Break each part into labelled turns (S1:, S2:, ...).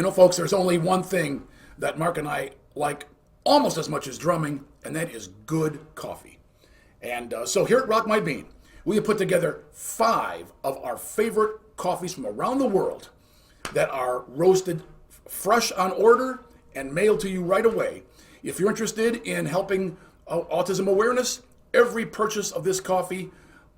S1: You know, folks, there's only one thing that Mark and I like almost as much as drumming, and that is good coffee. And so here at Rock My Bean, we have put together 5 of our favorite coffees from around the world that are roasted fresh on order and mailed to you right away. If you're interested in helping autism awareness, every purchase of this coffee,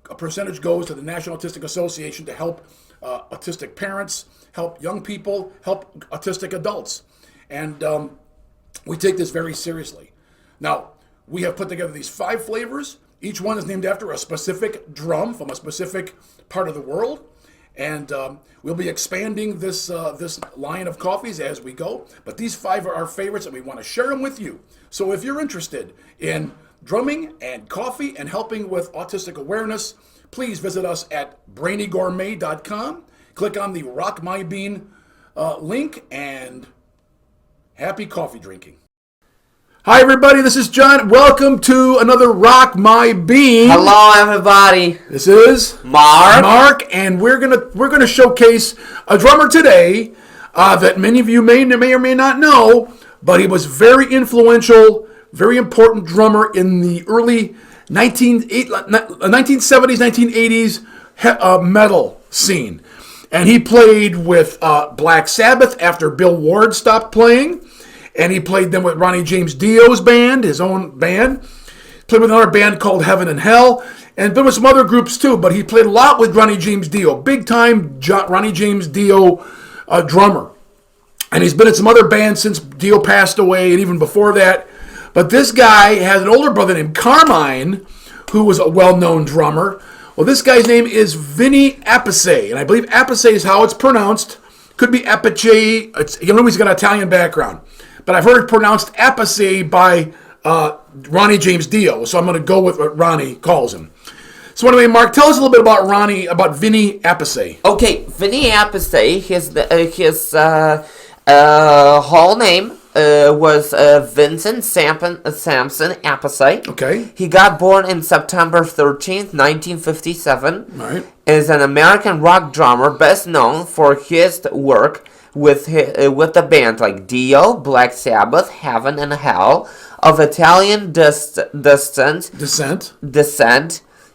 S1: a percentage goes to the National Autistic Association to help autistic parents, help young people, help autistic adults. And we take this very seriously. Now, we have put together these 5 flavors. Each one is named after a specific drum from a specific part of the world. And we'll be expanding this line of coffees as we go. But these 5 are our favorites, and we want to share them with you. So if you're interested in drumming and coffee and helping with autistic awareness, please visit us at brainygourmet.com. Click on the Rock My Bean link, and happy coffee drinking. Hi everybody, this is John. Welcome to another Rock My Bean.
S2: Hello everybody.
S1: This is
S2: Mark,
S1: and we're gonna showcase a drummer today that many of you may or may not know, but he was very influential, very important drummer in the early 1970s, 1980s metal scene. And he played with Black Sabbath after Bill Ward stopped playing. And he played then with Ronnie James Dio's band, his own band. Played with another band called Heaven and Hell. And been with some other groups too, but he played a lot with Ronnie James Dio. Big time Ronnie James Dio drummer. And he's been in some other bands since Dio passed away and even before that. But this guy has an older brother named Carmine, who was a well-known drummer. Well, this guy's name is VINNY APPICE, and I believe Appice is how it's pronounced. Could be Appice. You know, he's got an Italian background. But I've heard it pronounced Appice by Ronnie James Dio, so I'm going to go with what Ronnie calls him. So anyway, Mark, tell us a little bit about VINNY APPICE.
S2: Okay, VINNY APPICE, his whole name was Vincent Sampson Appice.
S1: Okay.
S2: He got born in September 13th, 1957.
S1: Right.
S2: Is an American rock drummer best known for his work with the band like Dio, Black Sabbath, Heaven and Hell, of Italian descent.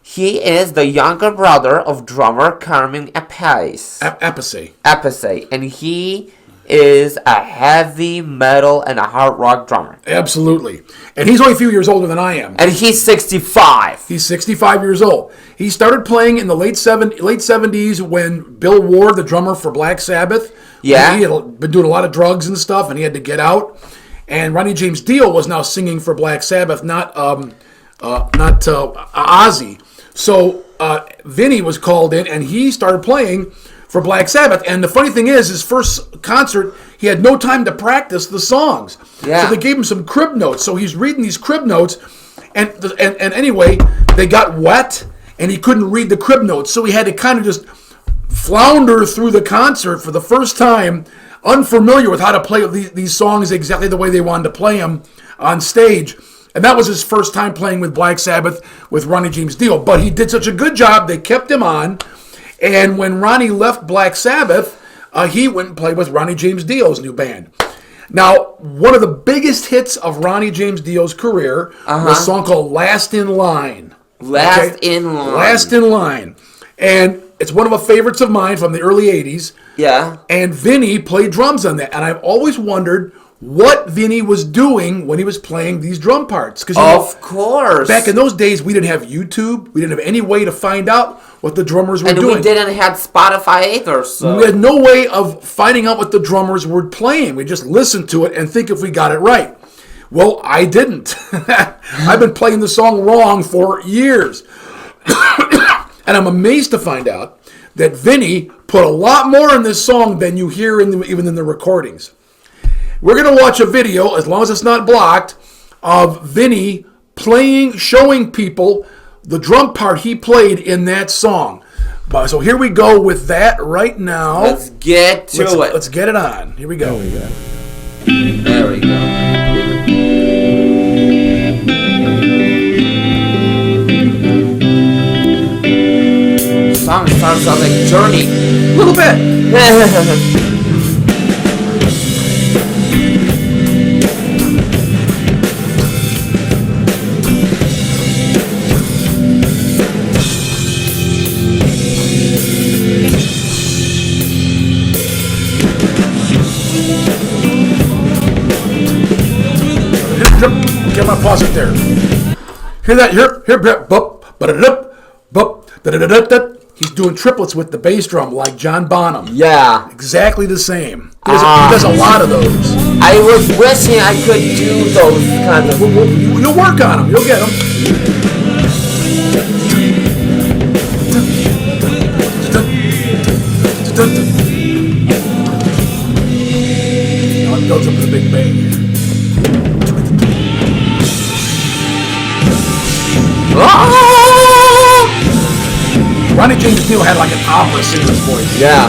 S2: He is the younger brother of drummer Carmine Appice.
S1: Appice.
S2: And he is a heavy metal and a hard rock drummer.
S1: Absolutely. And he's only a few years older than I am.
S2: And he's 65.
S1: He's 65 years old. He started playing in the late 70s when Bill Ward, the drummer for Black Sabbath, he had been doing a lot of drugs and stuff, and he had to get out. And Ronnie James Dio was now singing for Black Sabbath, not Ozzy. So Vinny was called in, and he started playing for Black Sabbath. And the funny thing is, his first concert, he had no time to practice the songs.
S2: Yeah.
S1: So they gave him some crib notes. So he's reading these crib notes, and anyway, they got wet, and he couldn't read the crib notes. So he had to kind of just flounder through the concert for the first time, unfamiliar with how to play these songs exactly the way they wanted to play them on stage. And that was his first time playing with Black Sabbath with Ronnie James Dio. But he did such a good job, they kept him on. And when Ronnie left Black Sabbath, he went and played with Ronnie James Dio's new band. Now, one of the biggest hits of Ronnie James Dio's career was a song called Last in Line.
S2: Last in Line.
S1: And it's one of the favorites of mine from the early 80s.
S2: Yeah.
S1: And Vinny played drums on that. And I've always wondered what Vinny was doing when he was playing these drum parts.
S2: Of course.
S1: Back in those days, we didn't have YouTube. We didn't have any way to find out what the drummers were doing.
S2: And we didn't have Spotify either. So
S1: we had no way of finding out what the drummers were playing. We just listened to it and think if we got it right. Well, I didn't. I've been playing the song wrong for years. And I'm amazed to find out that Vinny put a lot more in this song than you hear even in the recordings. We're going to watch a video, as long as it's not blocked, of Vinny playing, showing people the drum part he played in that song. So here we go with that right now.
S2: Let's get to it.
S1: Let's get it on. Here we go.
S2: There we go. Song starts out like Journey.
S1: A little bit. Get my pause it there. Hear that? Here, bup, ba-da-dup, bup, da-da-da-da-da. He's doing triplets with the bass drum like John Bonham.
S2: Yeah.
S1: Exactly the same. He does a lot of those.
S2: I was wishing I could do those kind of.
S1: You'll work on them. You'll get them. Now it builds up with a big bang. Ronnie James Dio had like an opera singer's voice.
S2: Yeah.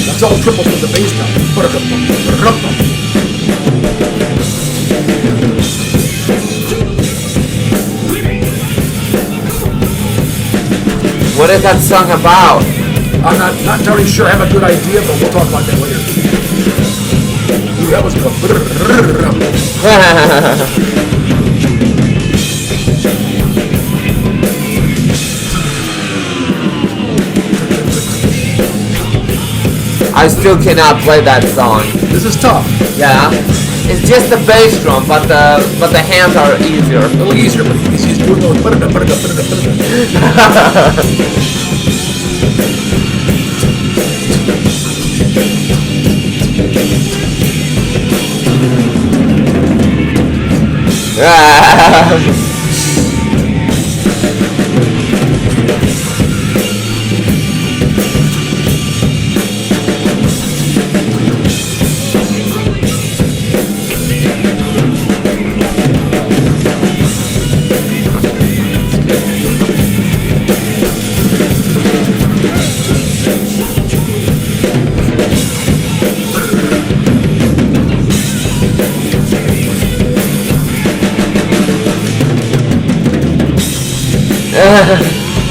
S1: That's all triples with the bass drum.
S2: What is that song about?
S1: I'm not entirely sure. I have a good idea, but we'll talk about that later. Ooh, that was good.
S2: I still cannot play that song.
S1: This is tough.
S2: Yeah. It's just the bass drum, but the hands are easier.
S1: A little easier, but he's doing those.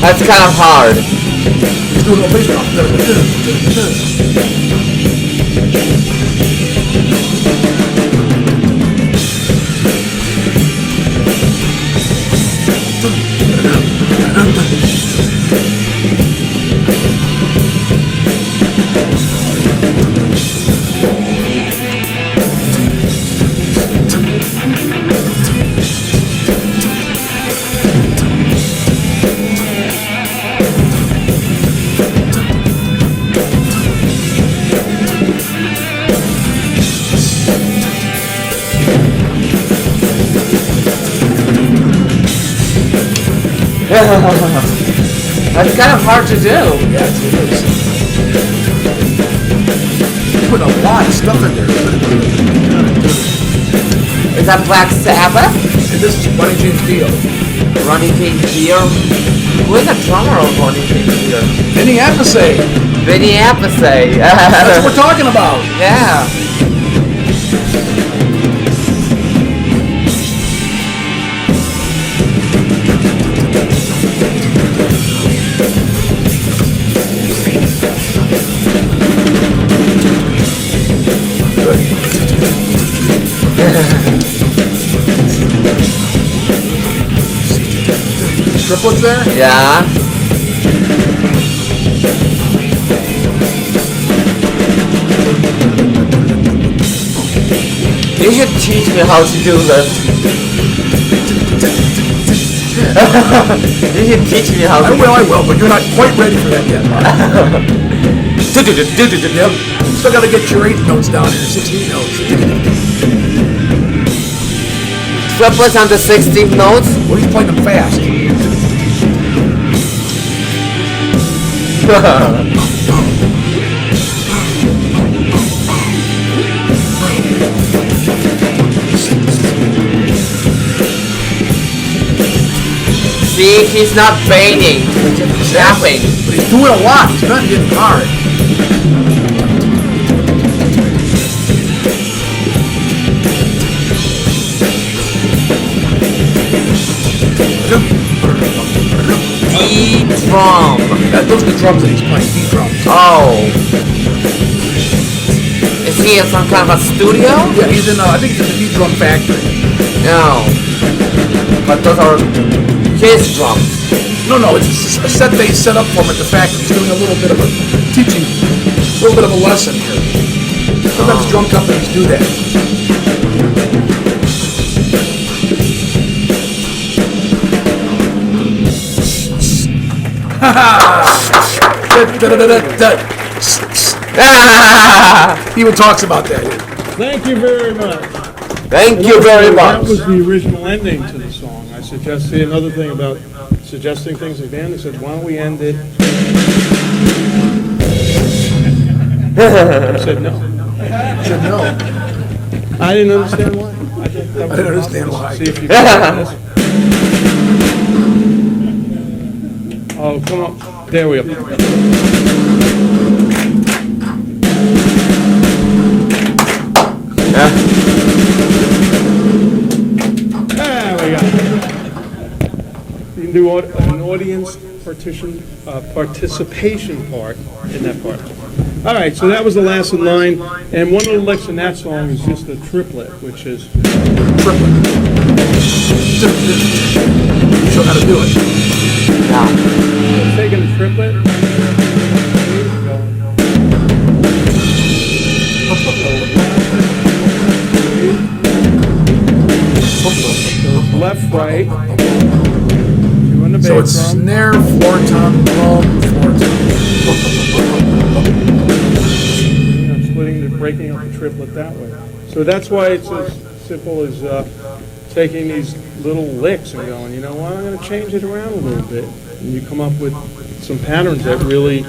S2: That's kind of hard.
S1: He's doing a bass drum.
S2: That's kind of hard to do.
S1: Yes, it is. Put a lot of stuff in there.
S2: Is that Black Sabbath?
S1: And this is Ronnie James Dio.
S2: Ronnie James Dio? Who is the drummer of Ronnie James Dio?
S1: Vinny Appice.
S2: Vinny Appice.
S1: That's what we're talking about.
S2: Yeah.
S1: Triplets there?
S2: Yeah. You should teach me how to do this. You should teach me how to
S1: I will, but you're not quite ready for that yet. Yep. Still got to get your 8 notes down here, 16 notes.
S2: triplets on the 16th notes.
S1: Well, he's playing them fast.
S2: See, he's not baiting, he's just snapping.
S1: But he's doing a lot. He's not hitting hard.
S2: D-drum.
S1: Those are the drums that he's playing. D-drums.
S2: Oh. Is he in some kind of a studio?
S1: Yeah, he's in. I think he's in the D-drum factory.
S2: No. But those are his drums.
S1: No, it's a set they set up for him at the factory. He's doing a little bit of a teaching, a little bit of a lesson here. Sometimes drum companies do that. He even talks about that.
S3: Thank you very much.
S2: Thank you very
S3: That
S2: much.
S3: was the original ending to the song. I suggested another thing about suggesting things at the end. I said, why don't we end it? I said no.
S1: I said no.
S3: I didn't understand why. I
S1: didn't understand why.
S3: See if you can this. Oh, come on. There we go. There we go. You can do an audience participation part in that part. All right, so that was the last in line, and one of the licks in that song is just a triplet, which is
S1: Show how to do it.
S3: taking a triplet. Left, right. Two on the bass
S1: So it's
S3: drum.
S1: snare, floor tom, drum, floor tom.
S3: Splitting the breaking up the triplet that way. So that's why it's as simple as taking these little licks and going, you know what, I'm going to change it around a little bit. And you come up with some patterns that really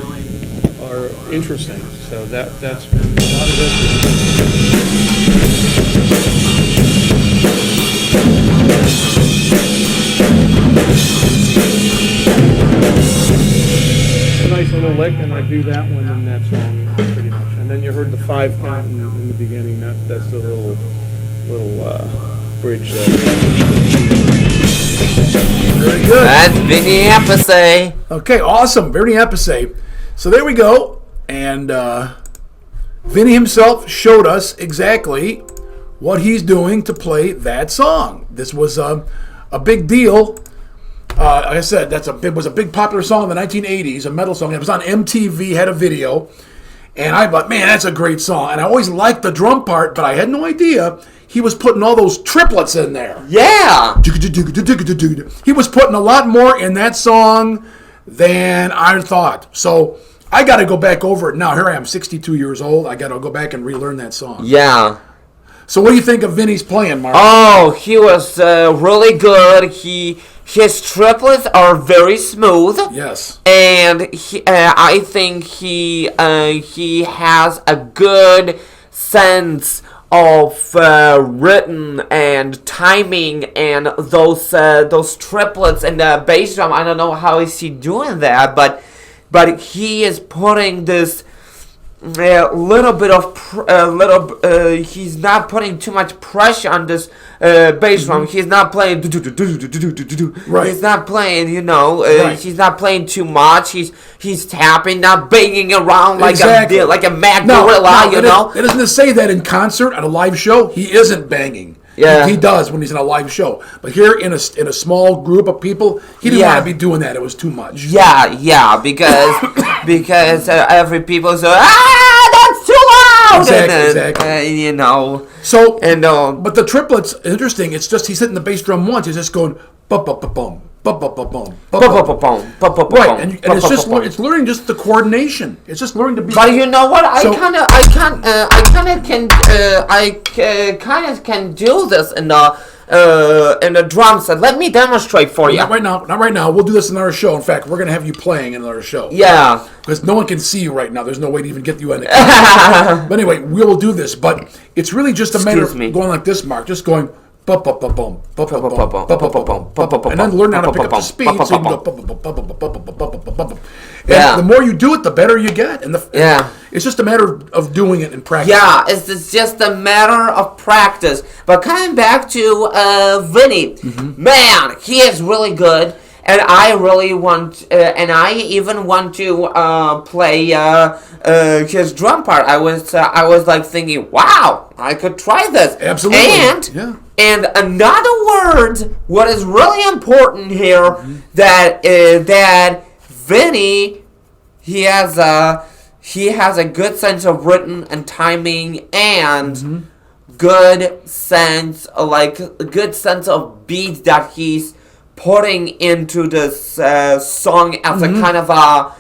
S3: are interesting. So that's a lot of it. A nice little lick, and I do that one in that song pretty much. And then you heard the 5 count in the beginning. That's the little bridge there.
S1: Very good.
S2: That's VINNY APPICE.
S1: Okay, awesome. VINNY APPICE. So there we go. And Vinny himself showed us exactly what he's doing to play that song. This was a big deal. Like I said, it was a big popular song in the 1980s, a metal song. It was on MTV, had a video. And I thought, man, that's a great song. And I always liked the drum part, but I had no idea he was putting all those triplets in there.
S2: Yeah.
S1: He was putting a lot more in that song than I thought. So I got to go back over it now. Here I am, 62 years old. I got to go back and relearn that song.
S2: Yeah.
S1: So what do you think of Vinny's playing, Mark?
S2: Oh, he was really good. His triplets are very smooth.
S1: Yes.
S2: And I think he has a good sense of rhythm and timing and those triplets and the bass drum. I don't know how is he doing that, but he is putting this little bit of he's not putting too much pressure on this bass drum. He's not playing
S1: Right.
S2: He's not playing,
S1: Right.
S2: he's not playing too much. He's tapping, not banging around like
S1: Exactly.
S2: a mad gorilla,
S1: It doesn't say that in concert at a live show. He isn't banging.
S2: Yeah.
S1: He does when he's in a live show. But here in a small group of people, he didn't want to be doing that. It was too much.
S2: Yeah, because every people say, that's too loud.
S1: Exactly. So, but the triplets, interesting. It's just he's hitting the bass drum once. He's just going bum bum bum bum bum bum bum bum bum. Right, and it's just it's learning just the coordination. It's just learning to be.
S2: But you know what? I kind of can do this in the drum set. Let me demonstrate for you.
S1: Not right now. We'll do this in our show. In fact, we're going to have you playing in our show.
S2: Yeah.
S1: Because no one can see you right now. There's no way to even get you in the camera. But anyway, we will do this. But it's really just a matter of going like this, Mark. Just going bum bum bum bum bum bum bum bum bum bum, and then learn how to pick up the speed. So you can go bum bum bum bum bum bum bum bum bum. And the more you do it, the better you get. And it's just a matter of doing it in practice.
S2: Yeah, it's just a matter of practice. But coming back to Vinny, man, he is really good. and I really want, and I even want to play his drum part. I was like thinking, wow, I could try this.
S1: Absolutely.
S2: And another word, what is really important here, that Vinny, he has a good sense of rhythm and timing and good sense of beats that he's putting into this song as a kind of a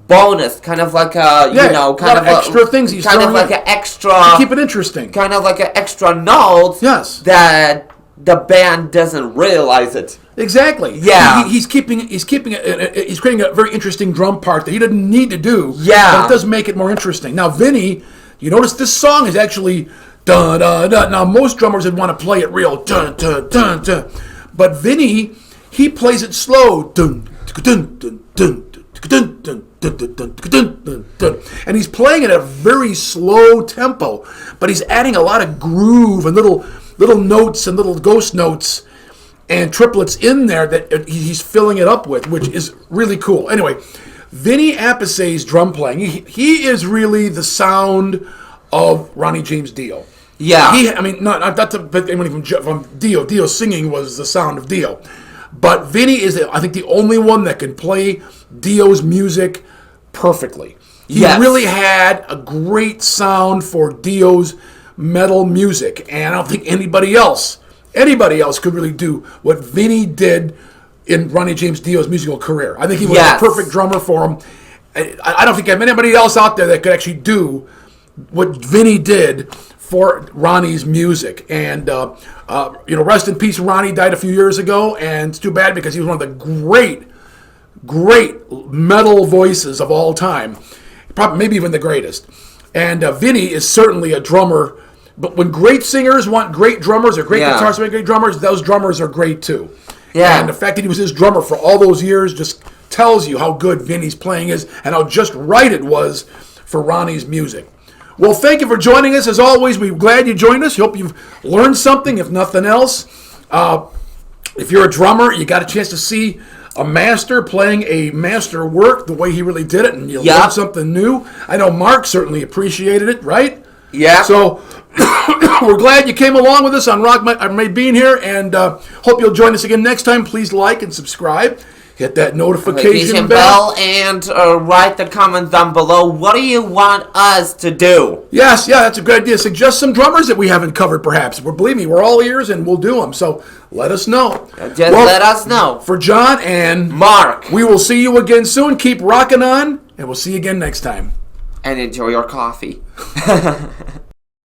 S2: bonus, kind of like a kind of
S1: extra things he's
S2: kind of like
S1: in.
S2: an extra
S1: to keep it interesting.
S2: kind of like an extra note.
S1: Yes.
S2: That the band doesn't realize it.
S1: Exactly.
S2: Yeah.
S1: He's creating a very interesting drum part that he didn't need to do.
S2: Yeah.
S1: But it does make it more interesting. Now, Vinny, you notice this song is actually dun dun dun. Now, most drummers would want to play it real dun dun dun dun, but Vinny, he plays it slow dun dun dun dun. And he's playing at a very slow tempo, but he's adding a lot of groove and little notes and little ghost notes and triplets in there that he's filling it up with, which is really cool. Anyway, Vinny Appice's drum playing, he is really the sound of Ronnie James Dio.
S2: Yeah.
S1: Not to put anyone from Dio. Dio singing was the sound of Dio. But Vinny is, I think, the only one that can play Dio's music perfectly. He really had a great sound for Dio's metal music, and I don't think anybody else could really do what Vinny did in Ronnie James Dio's musical career. I think he was a perfect drummer for him. I don't think I have anybody else out there that could actually do what Vinny did for Ronnie's music. And rest in peace. Ronnie died a few years ago, and it's too bad because he was one of the great metal voices of all time, probably maybe even the greatest. And Vinny is certainly a drummer. But when great singers want great drummers or great guitarists want great drummers, those drummers are great too. Yeah. And the fact that he was his drummer for all those years just tells you how good Vinny's playing is and how just right it was for Ronnie's music. Well, thank you for joining us. As always, we're glad you joined us. Hope you've learned something, if nothing else. If you're a drummer, you got a chance to see a master playing a master work the way he really did it, and you learned something new. I know Mark certainly appreciated it, right?
S2: Yeah.
S1: So we're glad you came along with us on Rock My Bean here, and hope you'll join us again next time. Please like and subscribe. Hit that notification bell.
S2: And write the comment down below. What do you want us to do?
S1: Yes, that's a good idea. Suggest some drummers that we haven't covered, perhaps. Believe me, we're all ears, and we'll do them. So let us know.
S2: Let us know.
S1: For John and
S2: Mark,
S1: we will see you again soon. Keep rocking on, and we'll see you again next time.
S2: And enjoy your coffee.